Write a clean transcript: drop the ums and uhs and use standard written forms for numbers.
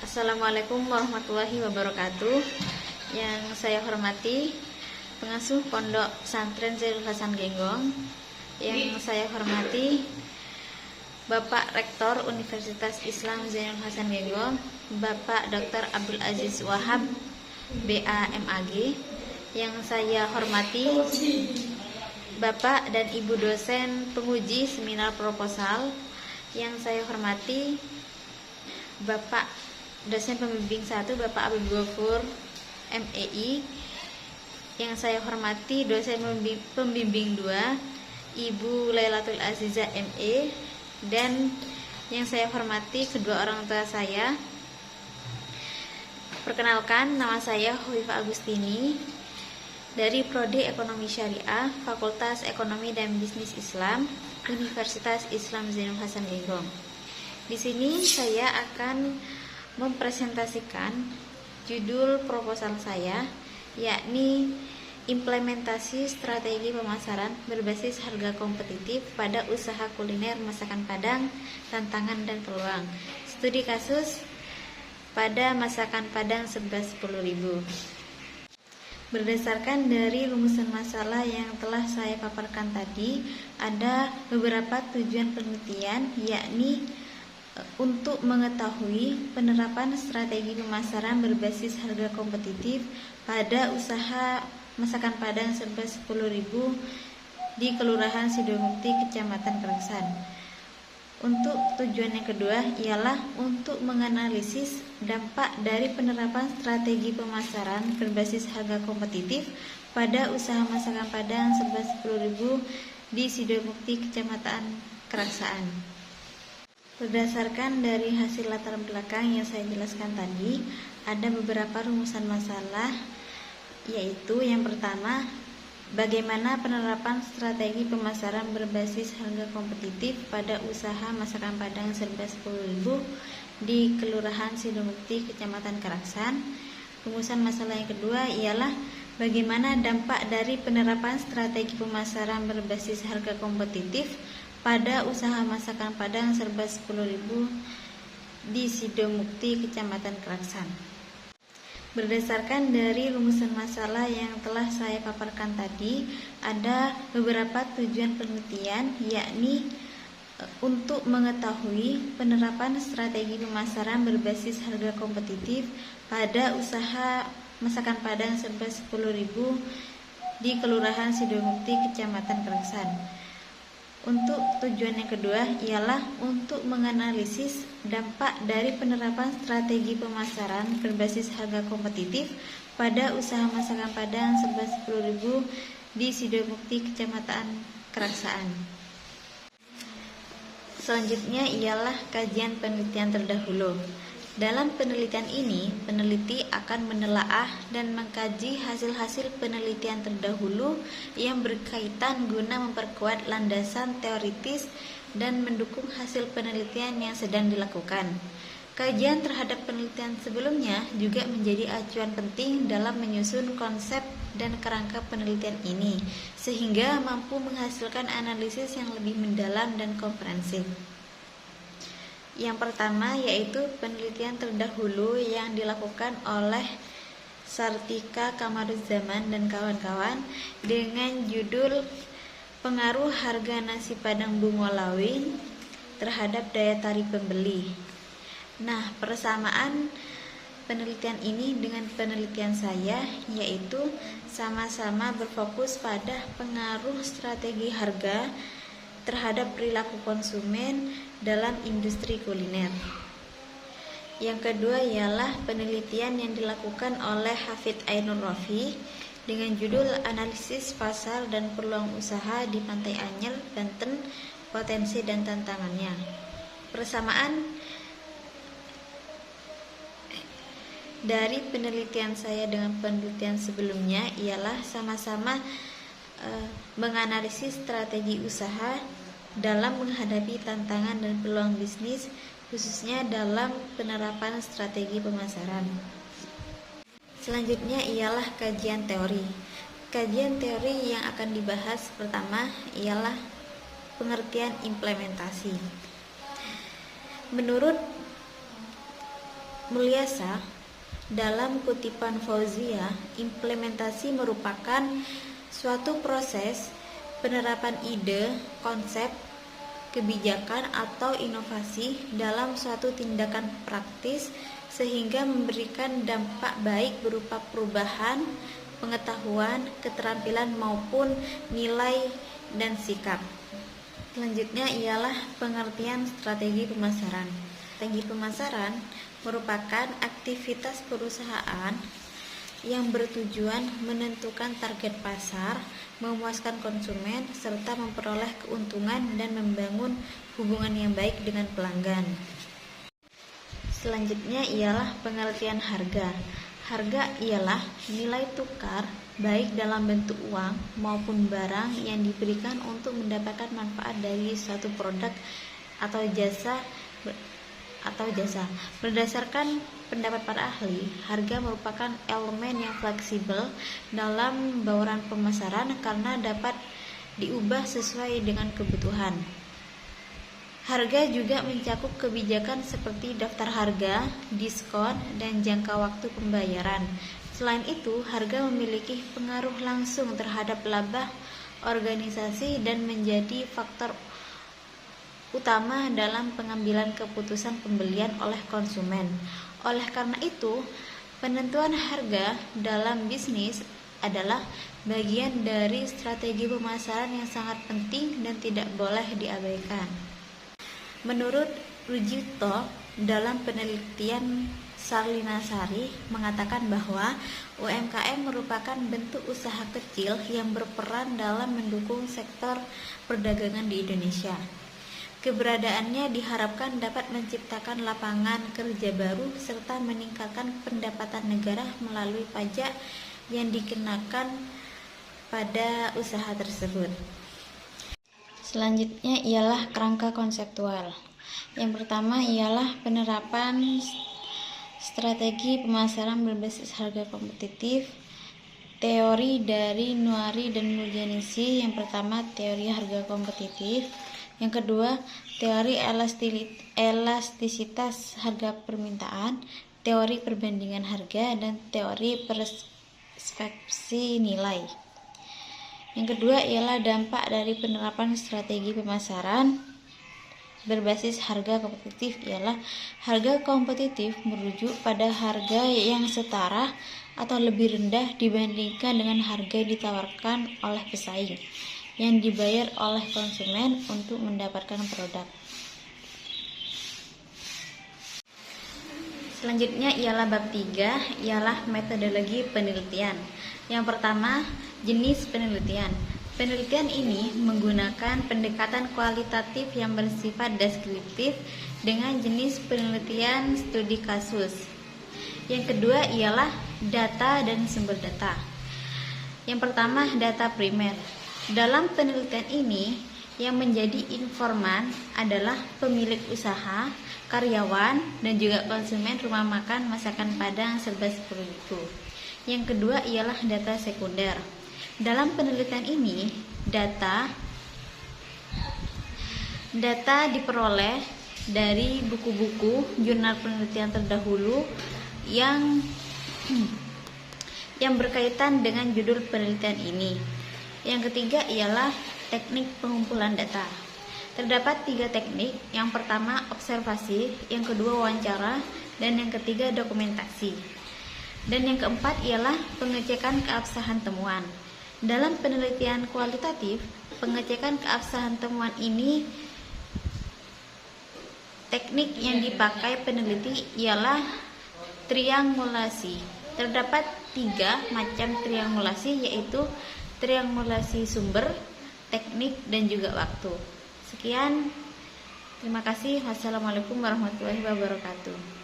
Assalamualaikum warahmatullahi wabarakatuh. Yang saya hormati pengasuh Pondok Pesantren Zainul Hasan Genggong. Yang saya hormati Bapak Rektor Universitas Islam Zainul Hasan Genggong, Bapak Dr. Abdul Aziz Wahab, BA MAG. Yang saya hormati Bapak dan Ibu dosen penguji seminar proposal. Yang saya hormati Bapak dosen pembimbing 1 Bapak Abdul Ghafur MEI. Yang saya hormati dosen pembimbing 2 Ibu Lailatul Azizah ME. Dan yang saya hormati kedua orang tua saya. Perkenalkan, nama saya Khofifah Agustini dari Prodi Ekonomi Syariah, Fakultas Ekonomi dan Bisnis Islam, Universitas Islam Zainul Hasan Genggong. Di sini saya akan mempresentasikan judul proposal saya, yakni implementasi strategi pemasaran berbasis harga kompetitif pada usaha kuliner masakan Padang, tantangan dan peluang. Studi kasus pada masakan Padang serba 10.000. Berdasarkan dari rumusan masalah yang telah saya paparkan tadi, ada beberapa tujuan penelitian, yakni untuk mengetahui penerapan strategi pemasaran berbasis harga kompetitif pada usaha masakan Padang serba 10.000 di Kelurahan Sidomukti, Kecamatan Keraksan. Untuk tujuan yang kedua ialah untuk menganalisis dampak dari penerapan strategi pemasaran berbasis harga kompetitif pada usaha masakan Padang serba 10.000 di Sidomukti, Kecamatan Keraksaan. Berdasarkan dari hasil latar belakang yang saya jelaskan tadi, ada beberapa rumusan masalah, yaitu yang pertama, bagaimana penerapan strategi pemasaran berbasis harga kompetitif pada usaha masakan Padang serba 10.000 di Kelurahan Sidomukti, Kecamatan Keraksan. Rumusan masalah yang kedua ialah bagaimana dampak dari penerapan strategi pemasaran berbasis harga kompetitif pada usaha masakan Padang serba 10.000 di Sidomukti, Kecamatan Keraksan. Berdasarkan dari rumusan masalah yang telah saya paparkan tadi, ada beberapa tujuan penelitian, yakni untuk mengetahui penerapan strategi pemasaran berbasis harga kompetitif pada usaha masakan Padang serba 10.000 di Kelurahan Sidomukti, Kecamatan Keraksan. Untuk tujuan yang kedua ialah untuk menganalisis dampak dari penerapan strategi pemasaran berbasis harga kompetitif pada usaha masakan Padang serba 10.000 di Sidomukti, Kecamatan Keraksaan. Selanjutnya ialah kajian penelitian terdahulu. Dalam penelitian ini, peneliti akan menelaah dan mengkaji hasil-hasil penelitian terdahulu yang berkaitan guna memperkuat landasan teoritis dan mendukung hasil penelitian yang sedang dilakukan. Kajian terhadap penelitian sebelumnya juga menjadi acuan penting dalam menyusun konsep dan kerangka penelitian ini, sehingga mampu menghasilkan analisis yang lebih mendalam dan komprehensif. Yang pertama yaitu penelitian terdahulu yang dilakukan oleh Sartika Kamaruzzaman dan kawan-kawan dengan judul Pengaruh Harga Nasi Padang Bungolawing terhadap Daya Tarik Pembeli. Nah, persamaan penelitian ini dengan penelitian saya yaitu sama-sama berfokus pada pengaruh strategi harga terhadap perilaku konsumen dalam industri kuliner. Yang kedua ialah penelitian yang dilakukan oleh Hafidz Ainur Rafi dengan judul Analisis Pasar dan Peluang Usaha di Pantai Anyer, Banten, Potensi dan Tantangannya. Persamaan dari penelitian saya dengan penelitian sebelumnya ialah sama-sama menganalisis strategi usaha dalam menghadapi tantangan dan peluang bisnis, khususnya dalam penerapan strategi pemasaran. Selanjutnya ialah kajian teori. Kajian teori yang akan dibahas pertama ialah pengertian implementasi. Menurut Mulyasa, dalam kutipan Fauzia, implementasi merupakan suatu proses penerapan ide, konsep, kebijakan atau inovasi dalam suatu tindakan praktis sehingga memberikan dampak baik berupa perubahan pengetahuan, keterampilan maupun nilai dan sikap. Selanjutnya ialah pengertian strategi pemasaran. Strategi pemasaran merupakan aktivitas perusahaan yang bertujuan menentukan target pasar, memuaskan konsumen, serta memperoleh keuntungan dan membangun hubungan yang baik dengan pelanggan. Selanjutnya ialah pengertian harga. Harga ialah nilai tukar baik dalam bentuk uang maupun barang yang diberikan untuk mendapatkan manfaat dari suatu produk atau jasa. Berdasarkan pendapat para ahli, harga merupakan elemen yang fleksibel dalam bauran pemasaran karena dapat diubah sesuai dengan kebutuhan. Harga juga mencakup kebijakan seperti daftar harga, diskon, dan jangka waktu pembayaran. Selain itu, harga memiliki pengaruh langsung terhadap laba organisasi dan menjadi faktor utama dalam pengambilan keputusan pembelian oleh konsumen. Oleh karena itu, penentuan harga dalam bisnis adalah bagian dari strategi pemasaran yang sangat penting dan tidak boleh diabaikan. Menurut Rujito, dalam penelitian Sarlina Sari mengatakan bahwa UMKM merupakan bentuk usaha kecil yang berperan dalam mendukung sektor perdagangan di Indonesia. Keberadaannya diharapkan dapat menciptakan lapangan kerja baru serta meningkatkan pendapatan negara melalui pajak yang dikenakan pada usaha tersebut. Selanjutnya ialah kerangka konseptual. Yang pertama ialah penerapan strategi pemasaran berbasis harga kompetitif. Teori dari Nuari dan Murjanisi. Yang pertama, teori harga kompetitif. Yang kedua, teori elastisitas harga permintaan, teori perbandingan harga, dan teori persepsi nilai. Yang kedua ialah dampak dari penerapan strategi pemasaran berbasis harga kompetitif ialah harga kompetitif merujuk pada harga yang setara atau lebih rendah dibandingkan dengan harga yang ditawarkan oleh pesaing yang dibayar oleh konsumen untuk mendapatkan produk. Selanjutnya ialah bab 3, ialah metodologi penelitian. Yang pertama, jenis penelitian. Penelitian ini menggunakan pendekatan kualitatif yang bersifat deskriptif dengan jenis penelitian studi kasus. Yang kedua ialah data dan sumber data. Yang pertama, data primer. Dalam penelitian ini, yang menjadi informan adalah pemilik usaha, karyawan, dan juga konsumen rumah makan masakan Padang serba itu. Yang kedua ialah data sekunder. Dalam penelitian ini, data diperoleh dari buku-buku jurnal penelitian terdahulu yang berkaitan dengan judul penelitian ini. Yang ketiga ialah teknik pengumpulan data. Terdapat 3 teknik. Yang pertama observasi, yang kedua wawancara, dan yang ketiga dokumentasi. Dan yang keempat ialah pengecekan keabsahan temuan. Dalam penelitian kualitatif, pengecekan keabsahan temuan ini teknik yang dipakai peneliti ialah triangulasi. Terdapat 3 macam triangulasi, yaitu triangulasi sumber, teknik, dan juga waktu. Sekian, terima kasih. Wassalamualaikum warahmatullahi wabarakatuh.